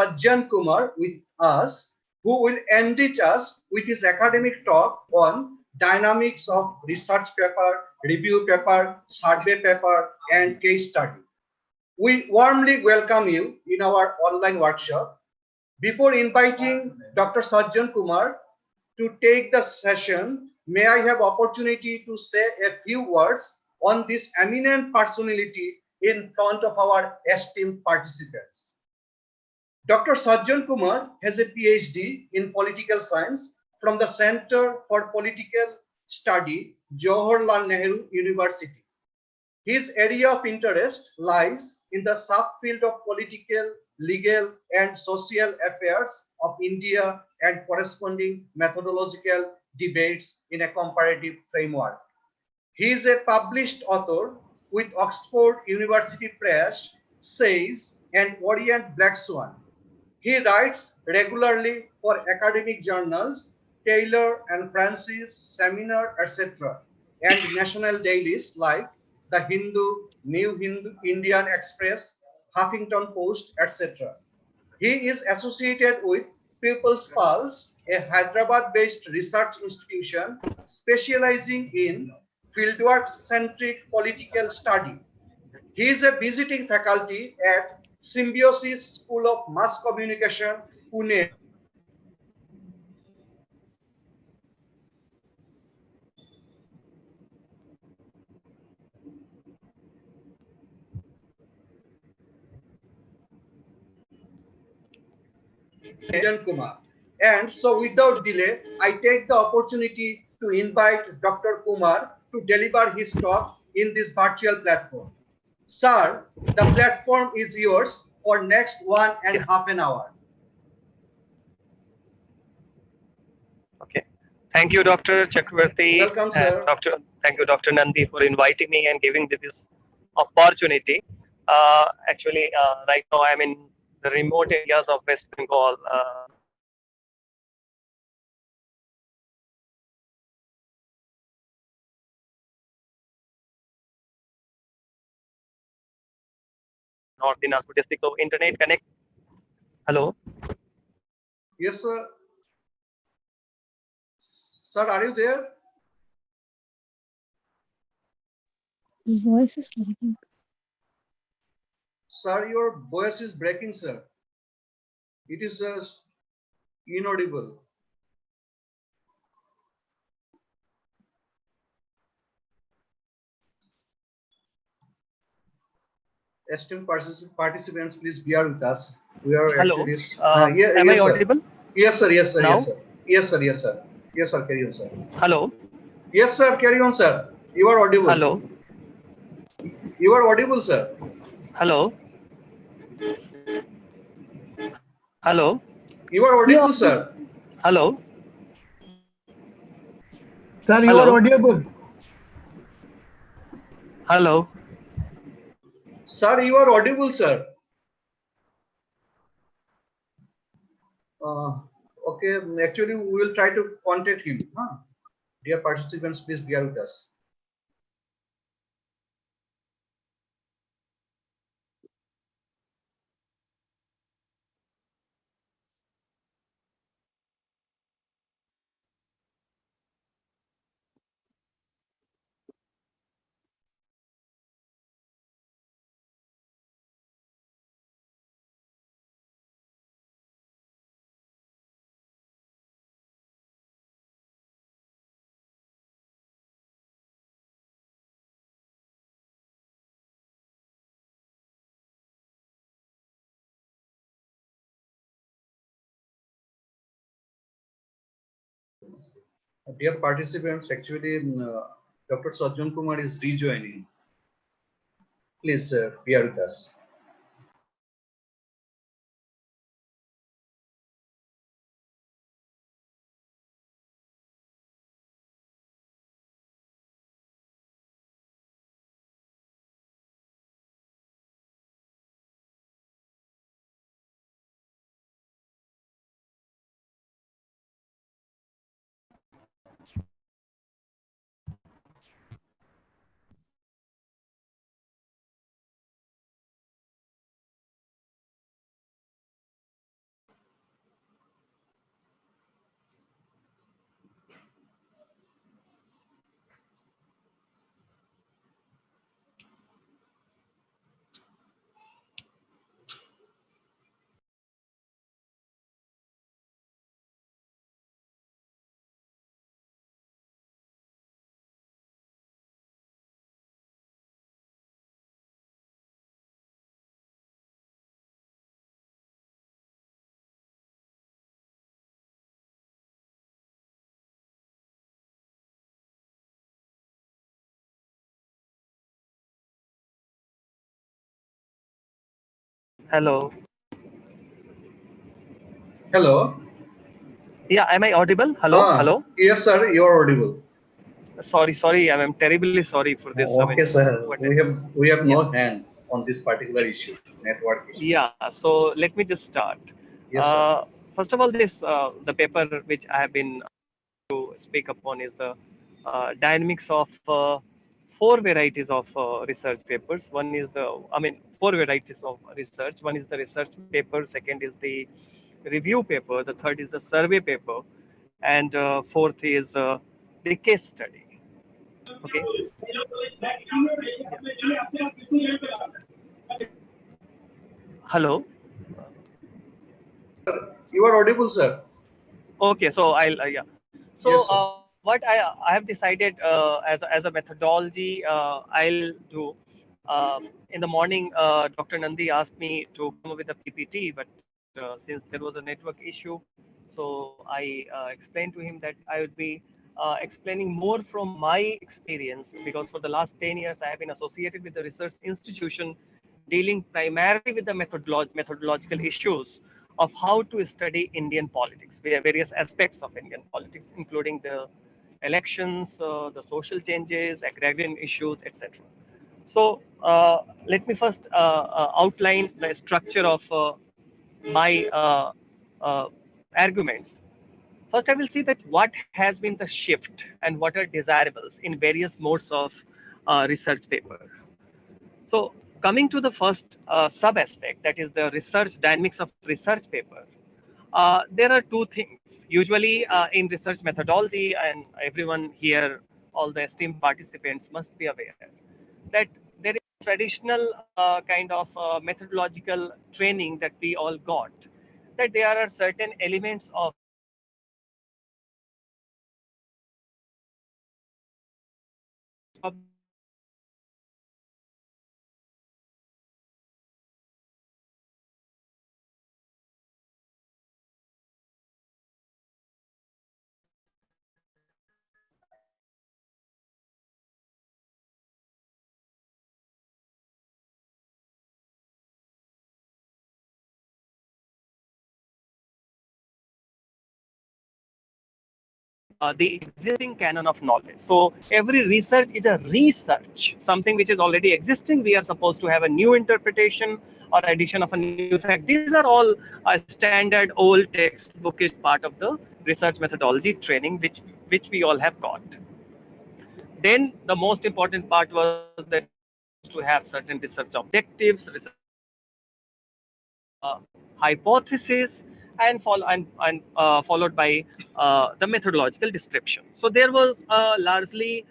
Sajjan Kumar with us, who will enrich us with his academic talk on dynamics of research paper, review paper, survey paper, and case study. We warmly welcome you in our online workshop. Before inviting Dr. Sajjan Kumar to take the session, may I have opportunity to say a few words on this eminent personality in front of our esteemed participants. Dr. Sajjan Kumar has a PhD in political science from the Center for Political Study, Jawaharlal Nehru University. His area of interest lies in the subfield of political, legal, and social affairs of India and corresponding methodological debates in a comparative framework. He is a published author with Oxford University Press, SAYS, and Orient Black Swan. He writes regularly for academic journals, Taylor and Francis, Seminar, etc., and national dailies like The Hindu, New Hindu, Indian Express, Huffington Post, etc. He is associated with People's Pulse, a Hyderabad-based research institution specializing in fieldwork-centric political study. He is a visiting faculty at Symbiosis School of Mass Communication, Pune. Sajjan Kumar. And so without delay, I take the opportunity to invite Dr. Kumar to deliver his talk in this virtual platform. Sir, the platform is yours for next one and Yeah. half an hour. Okay. Thank you, Dr. Chakravarti, Welcome, and sir. Thank you, Dr. Nandi, for inviting me and giving me this opportunity. Actually, right now I'm in the remote areas of West Bengal. North Dinajpur district. So internet connect. Hello. Yes, sir. Sir, are you there? His voice is lagging. Sir, your voice is breaking, sir. It is inaudible. Esteemed participants, please bear with us. We are Hello. actually, yeah, Am I yes, sir. audible Yes, sir. Yes, sir. Yes, now? sir. Yes, sir. Yes, sir. Yes, sir. Carry on, sir. Hello. Yes, sir. Carry on, sir. You are audible. Hello. You are audible, sir. Hello. Hello. You are You audible, are sir. Hello. Sir, you are Hello. audible. Hello. Sir, you are audible, sir. Uh, okay, actually, we will try to contact him. Huh? Dear participants, please bear with us. Dear participants, actually, Dr. Sajjan Kumar is rejoining. Please bear with us. Hello. Hello. Yeah, am I audible? Hello, hello. Yes, sir. You are audible. Sorry. I'm terribly sorry for this. I Okay, mean, sir. what? We have Yeah, no hand on this particular issue, network issue. yeah. So let me just start. Yes, sir. First of all, this the paper which I have been to speak upon is the dynamics of four varieties of research papers. One is four varieties of research. One is the research paper. Second is the review paper. The third is the survey paper, and fourth is the case study. Okay. Hello. You are audible, sir. Okay, so I'll yeah. So Yes, sir. what I have decided as a methodology I'll do in the morning. Dr. Nandi asked me to come up with a PPT, but since there was a network issue, so I explained to him that I would be explaining more from my experience, because for the last 10 years I have been associated with the research institution dealing primarily with the methodological issues of how to study Indian politics, various aspects of Indian politics, including the elections, the social changes, agrarian issues, etc. So let me first outline the structure of my arguments. First, I will see that what has been the shift and what are desirables in various modes of research paper. So coming to the first sub aspect, that is the research dynamics of research paper, there are two things. Usually in research methodology, and everyone here, all the esteemed participants must be aware that there is traditional kind of methodological training that we all got, that there are certain elements of the existing canon of knowledge. So every research is a research, something which is already existing. We are supposed to have a new interpretation or addition of a new fact. These are all standard old textbookish part of the research methodology training, which we all have got. Then the most important part was that to have certain research objectives, research hypothesis, and followed by the methodological description. So there was largely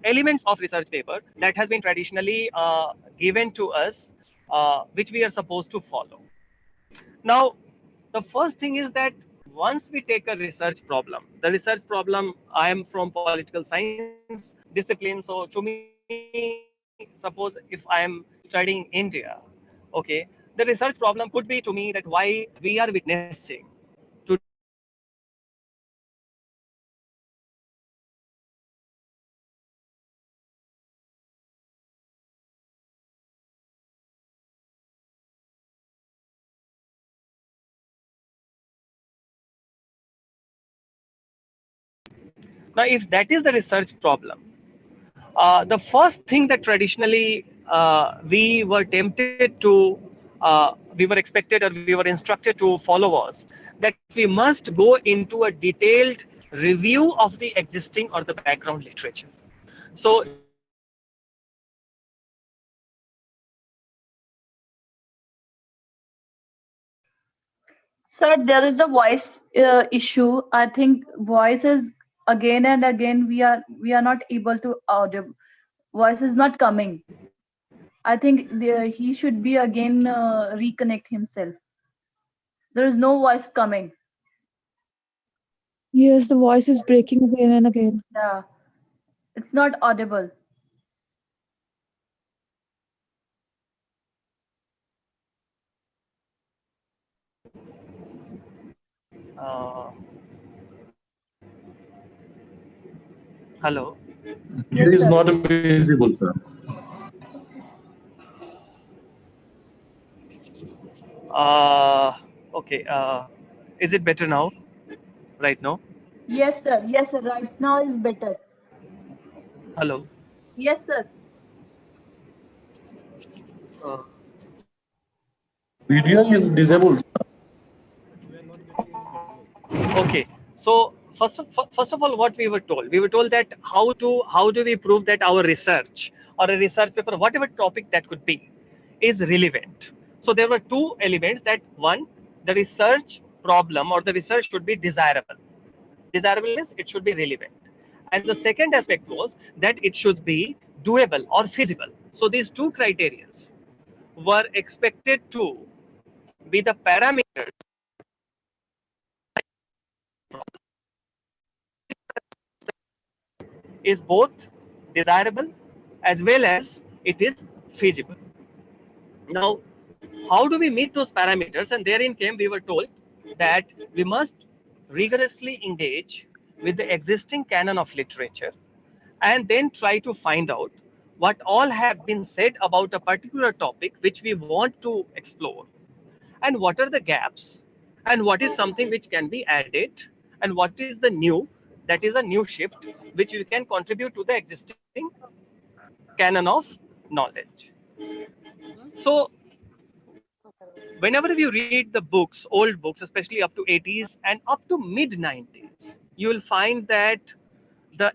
elements of research paper that has been traditionally given to us, which we are supposed to follow. Now, the first thing is that once we take a research problem, the research problem, I am from political science discipline, so to me, suppose if I am studying India, okay, the research problem could be to me that why we are witnessing today now. If that is the research problem, the first thing that traditionally we were tempted to, we were expected or we were instructed to follow was that we must go into a detailed review of the existing or the background literature. So Sir, there is a voice issue. I think voice is again and again we are not able to audio. Voice is not coming. I think he should be again reconnect himself. There is no voice coming. Yes, the voice is breaking again and again. Yeah, it's not audible. uh, hello. Yes, It is sir. not visible, sir. Okay. Is it better now? Right now? Yes, sir. Yes, sir. Right now is better. Hello. Yes, sir. Uh, Video is disabled. okay. So first of all, what we were told that how do we prove that our research or a research paper, whatever topic that could be, is relevant. So there were two elements. That one, the research problem or the research should be desirable. Desirableness, it should be relevant. And the second aspect was that it should be doable or feasible. So these two criteria were expected to be the parameters is both desirable as well as it is feasible. Now, how do we meet those parameters? And therein came, we were told that we must rigorously engage with the existing canon of literature and then try to find out what all have been said about a particular topic which we want to explore, and what are the gaps, and what is something which can be added, and what is the new, that is a new shift which we can contribute to the existing canon of knowledge. So whenever you read the books, old books, especially up to 80s and up to mid 90s, you will find that the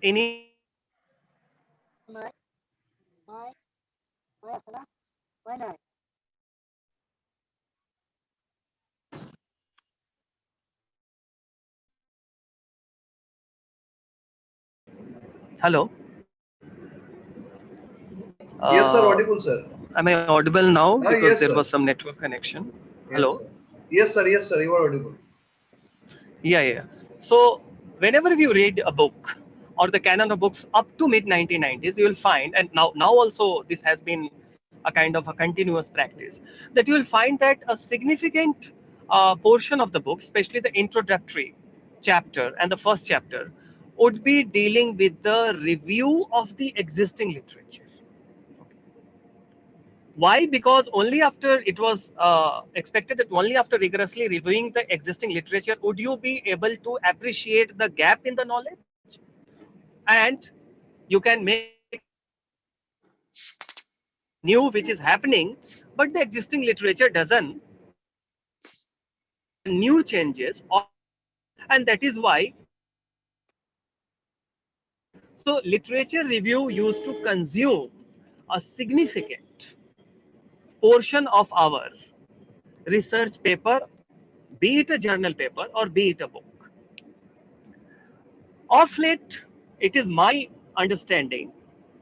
hello. Yes, sir. Uh, Audible, sir. am I audible now? Because Yes, there sir. was some network connection. Yes, Hello. sir. Yes, sir. Yes, sir. You are audible. Yeah. So whenever you read a book or the canon of books up to mid 1990s, you will find, and now also this has been a kind of a continuous practice, that you will find that a significant portion of the book, especially the introductory chapter and the first chapter, would be dealing with the review of the existing literature. Why? Because only after it was expected that only after rigorously reviewing the existing literature would you be able to appreciate the gap in the knowledge, and you can make new which is happening, but the existing literature doesn't new changes, and that is why. So literature review used to consume a significant portion of our research paper, be it a journal paper or be it a book. Of late, it is my understanding,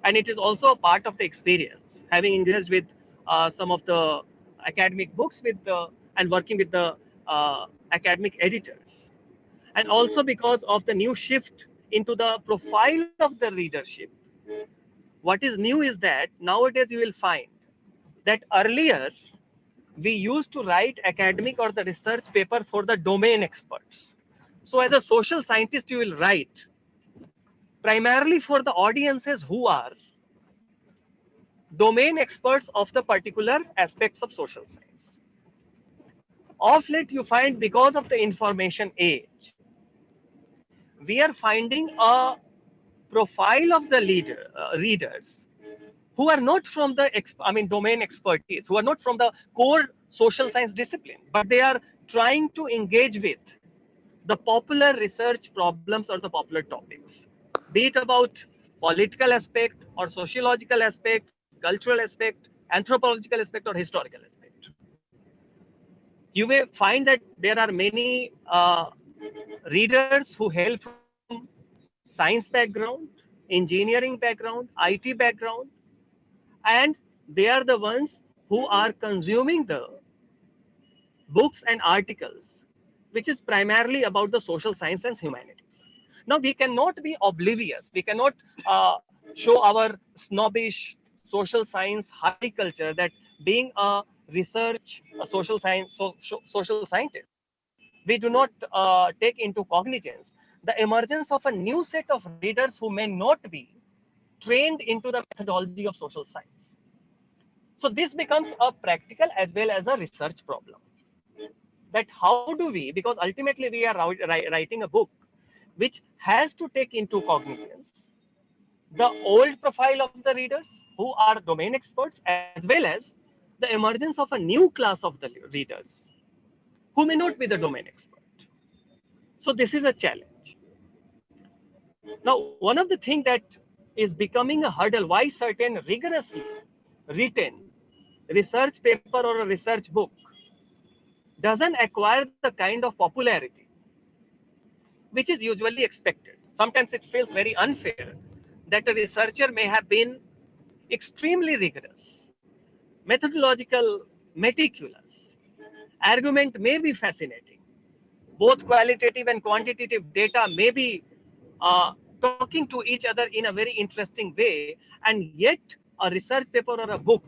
and it is also a part of the experience, having engaged with some of the academic books and working with the academic editors, and also because of the new shift into the profile of the readership. What is new is that nowadays you will find that earlier we used to write academic or the research paper for the domain experts. So as a social scientist, you will write primarily for the audiences who are domain experts of the particular aspects of social science. Of late, you find because of the information age, we are finding a profile of the readers who are not from the domain expertise, who are not from the core social science discipline, but they are trying to engage with the popular research problems or the popular topics, be it about political aspect or sociological aspect, cultural aspect, anthropological aspect, or historical aspect. You may find that there are many readers who hail from science background, engineering background, IT background, and they are the ones who are consuming the books and articles which is primarily about the social science and humanities. Now we cannot be oblivious, we cannot show our snobbish social science high culture that being a research a social science social scientist, we do not take into cognizance the emergence of a new set of readers who may not be trained into the methodology of social science. So this becomes a practical as well as a research problem. that how do we, because ultimately we are writing a book which has to take into cognizance the old profile of the readers who are domain experts, as well as the emergence of a new class of the readers who may not be the domain expert. So this is a challenge. Now, one of the things that is becoming a hurdle, why certain rigorously written research paper or a research book doesn't acquire the kind of popularity which is usually expected. Sometimes it feels very unfair that a researcher may have been extremely rigorous, methodological, meticulous. Argument may be fascinating. Both qualitative and quantitative data may be talking to each other in a very interesting way, and yet a research paper or a book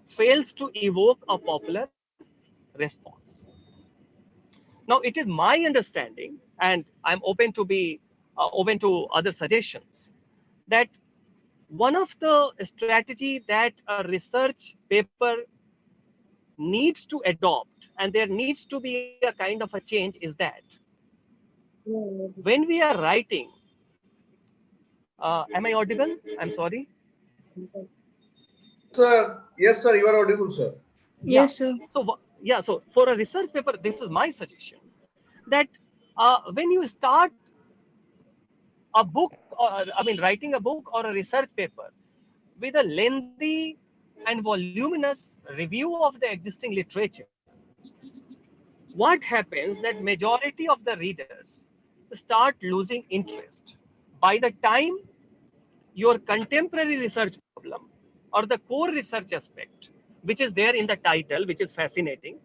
fails to evoke a popular response. Now, it is my understanding, and I'm open to be open to other suggestions, that one of the strategy that a research paper needs to adopt, and there needs to be a kind of a change, is that when we are writing, am I audible? I'm sorry. Sir, yes, sir, you are audible, sir. Yes, sir. So yeah, so for a research paper, this is my suggestion that when you start a book, or I mean, writing a book or a research paper with a lengthy and voluminous review of the existing literature, what happens that majority of the readers start losing interest by the time your contemporary research problem or the core research aspect, which is there in the title, which is fascinating,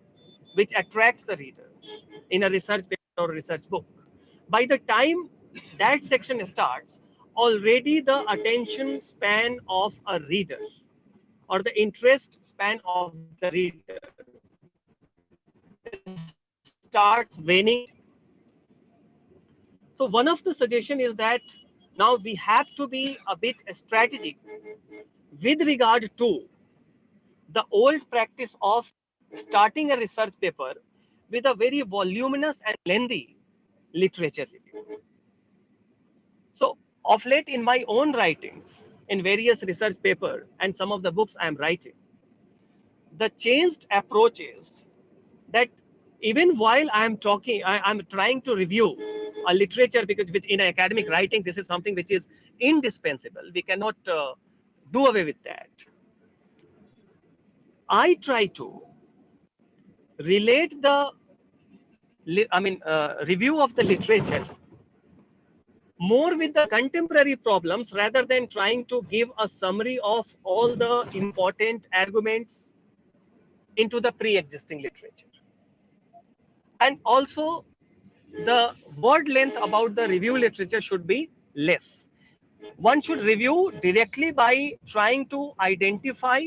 which attracts the reader in a research paper or research book. By the time that section starts, already the attention span of a reader or the interest span of the reader starts waning. So one of the suggestion is that now we have to be a bit strategic with regard to the old practice of starting a research paper with a very voluminous and lengthy literature review. So of late in my own writings, in various research papers and some of the books I'm writing, the changed approach is that even while I'm talking, I'm trying to review a literature, because in academic writing, this is something which is indispensable. We cannot do away with that. I try to relate the review of the literature more with the contemporary problems rather than trying to give a summary of all the important arguments into the pre-existing literature. And also the word length about the review literature should be less. One should review directly by trying to identify